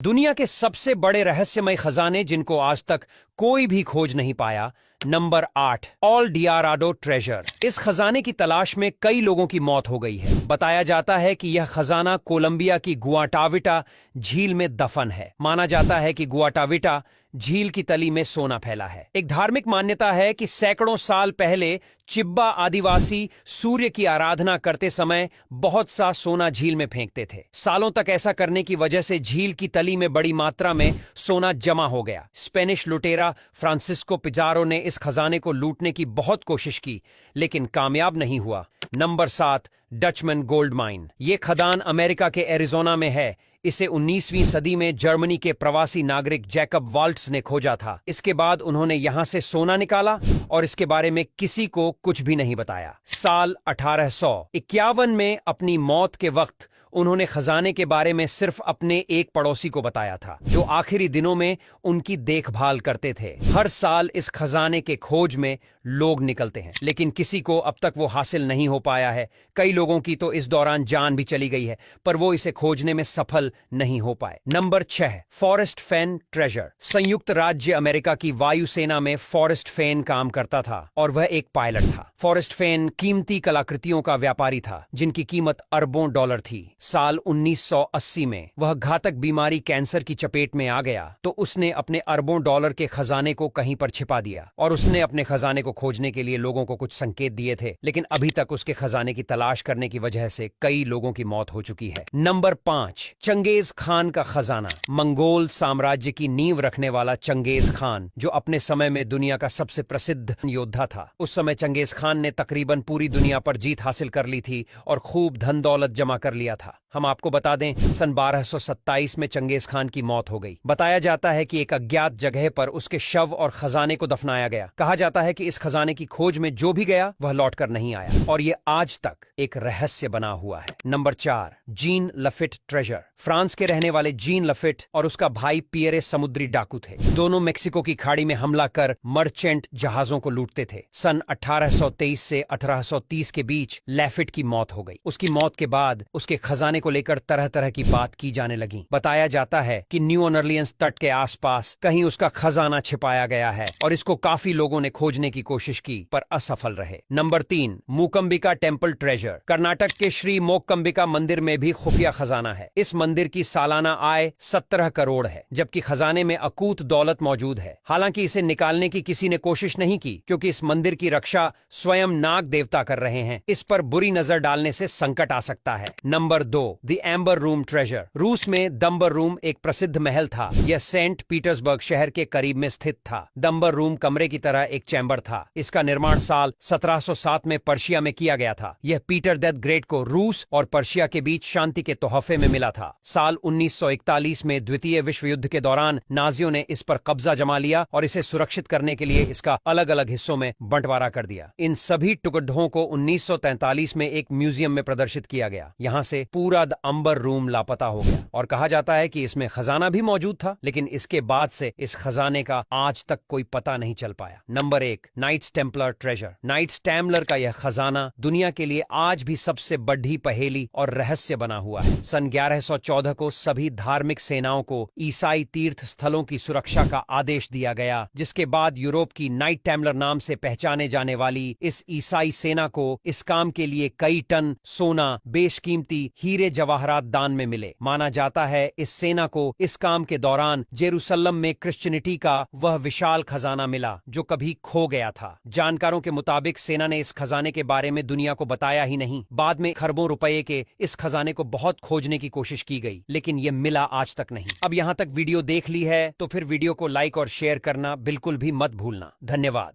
दुनिया के सबसे बड़े रहस्यमय खजाने जिनको आज तक कोई भी खोज नहीं पाया। Number 8, El Dorado treasure. इस खजाने की तलाश में कई लोगों की मौत हो गई है। बताया जाता है कि यह खजाना कोलंबिया की गुआटाविटा झील में दफन है। माना जाता है कि गुआटाविटा झील की तली में सोना फैला है। एक धार्मिक मान्यता है कि सैकड़ों साल पहले चिब्बा आदिवासी सूर्य की आराधना करते समय बहुत सा सोना झील में फेंकते थे। सालों तक ऐसा करने की वजह से झील की तली में बड़ी मात्रा में सोना जमा हो गया। स्पेनिश लुटेरा फ्रांसिस्को पिजारो ने इस खजाने को लूटने की बहुत कोशिश की, लेकिन कामयाब नहीं हुआ। Number 7, Dutchman gold mine. ये खदान अमेरिका के एरिजोना में है। इसे 19वीं सदी में जर्मनी के प्रवासी नागरिक जैकब वाल्ट्स ने खोजा था। इसके बाद उन्होंने यहां से सोना निकाला और इसके बारे में किसी को कुछ भी नहीं बताया। साल 1851 में अपनी मौत के वक्त उन्होंने खजाने के बारे में सिर्फ अपने एक पड़ोसी को बताया था, जो आखिरी दिनों में उनकी देखभाल करते थे। हर साल इस खजाने के खोज में लोग निकलते हैं, लेकिन किसी को अब तक वो हासिल नहीं हो पाया है। कई लोगों की तो इस दौरान जान भी चली गई है, पर वो इसे खोजने में सफल नहीं हो पाए। नंबर 6, फॉरेस्ट फेन ट्रेजर। संयुक्त राज्य अमेरिका की वायुसेना में फॉरेस्ट फेन काम करता था और वह एक पायलट था। फॉरेस्ट फेन कीमती कलाकृतियों का व्यापारी था, जिनकी कीमत अरबों डॉलर थी। साल 1980 में वह घातक बीमारी कैंसर की चपेट में आ गया, तो उसने अपने अरबों डॉलर के खजाने को कहीं पर छिपा दिया और उसने अपने खजाने को खोजने के लिए लोगों को कुछ संकेत दिए थे, लेकिन अभी तक उसके खजाने की तलाश करने की वजह से कई लोगों की मौत हो चुकी है। नंबर 5, चंगेज खान का खजाना। मंगोल साम्राज्य की नींव रखने वाला चंगेज खान, जो अपने समय में दुनिया का सबसे प्रसिद्ध योद्धा था। उस समय चंगेज खान ने तकरीबन पूरी दुनिया पर जीत हासिल कर ली थी और खूब धन दौलत जमा कर लिया था। हम आपको बता दें, सन 1227 में चंगेज खान की मौत हो गई। बताया जाता है कि एक अज्ञात जगह पर उसके शव और खजाने को दफनाया गया। कहा जाता है कि इस खजाने की खोज में जो भी गया वह लौटकर नहीं आया और ये आज तक एक रहस्य बना हुआ है। Number 4, Jean Lafitte treasure. France के रहने वाले जीन लफिट और उसका भाई पियरे समुद्री डाकू थे। दोनों मेक्सिको की खाड़ी में हमला कर मर्चेंट जहाजों को लूटते थे। सन 1823 से 1830 के बीच लैफिट की मौत हो गई। उसकी मौत के बाद उसके खजाने को लेकर तरह तरह की बात की जाने लगी। बताया जाता है कि न्यू ऑरलियंस तट के आसपास कहीं उसका खजाना छिपाया गया है और इसको काफी लोगों ने खोजने की कोशिश की, पर असफल रहे। Number 3, Mookambika temple treasure. Karnataka के श्री मोकंबिका मंदिर में भी खुफिया खजाना है। इस मंदिर की सालाना आय 17 करोड़ है, जबकि खजाने में अकूत दौलत मौजूद है। हालांकि इसे निकालने की किसी ने कोशिश नहीं की, क्योंकि इस मंदिर की रक्षा स्वयं नाग देवता कर रहे हैं। इस पर बुरी नजर डालने से संकट आ सकता है। Number 2, the amber room treasure. रूस में दम्बर रूम एक प्रसिद्ध महल था। यह सेंट पीटर्सबर्ग शहर के करीब में स्थित था। दम्बर रूम कमरे की तरह एक चैम्बर था। इसका निर्माण साल 1707 में पर्शिया में किया गया था। यह पीटर द ग्रेट को रूस और पर्शिया के बीच शांति के तोहफे में मिला था। साल 1941 में द्वितीय विश्व युद्ध के दौरान नाजियों ने इस पर कब्जा जमा लिया और इसे सुरक्षित करने के लिए इसका अलग अलग हिस्सों में बंटवारा कर दिया। इन सभी टुकड़ों को 1943 में एक म्यूजियम में प्रदर्शित किया गया। यहाँ से पूरा द अंबर रूम लापता हो गया और कहा जाता है कि इसमें खजाना भी मौजूद था, लेकिन इसके बाद से इस खजाने का आज तक कोई पता नहीं चल पाया। Number 1, Knights Templar treasure. Knights Templar का यह खजाना दुनिया के लिए आज भी सबसे बड़ी पहेली और रहस्य बना हुआ है। सन 1114 को सभी धार्मिक सेनाओं को ईसाई तीर्थ स्थलों की सुरक्षा का आदेश दिया गया, जिसके बाद यूरोप की नाइट टेम्पलर नाम से पहचाने जाने वाली इस ईसाई सेना को इस काम के लिए कई टन सोना, बेशकीमती हीरे जवाहरात दान में मिले। माना जाता है इस सेना को इस काम के दौरान जेरूसलम में क्रिश्चियनिटी का वह विशाल खजाना मिला जो कभी खो गया था। जानकारों के मुताबिक सेना ने इस खजाने के बारे में दुनिया को बताया ही नहीं। बाद में खरबों रुपए के इस खजाने को बहुत खोजने की कोशिश की गई, लेकिन ये मिला आज तक नहीं। अब यहाँ तक वीडियो देख ली है तो फिर वीडियो को लाइक और शेयर करना बिल्कुल भी मत भूलना। धन्यवाद।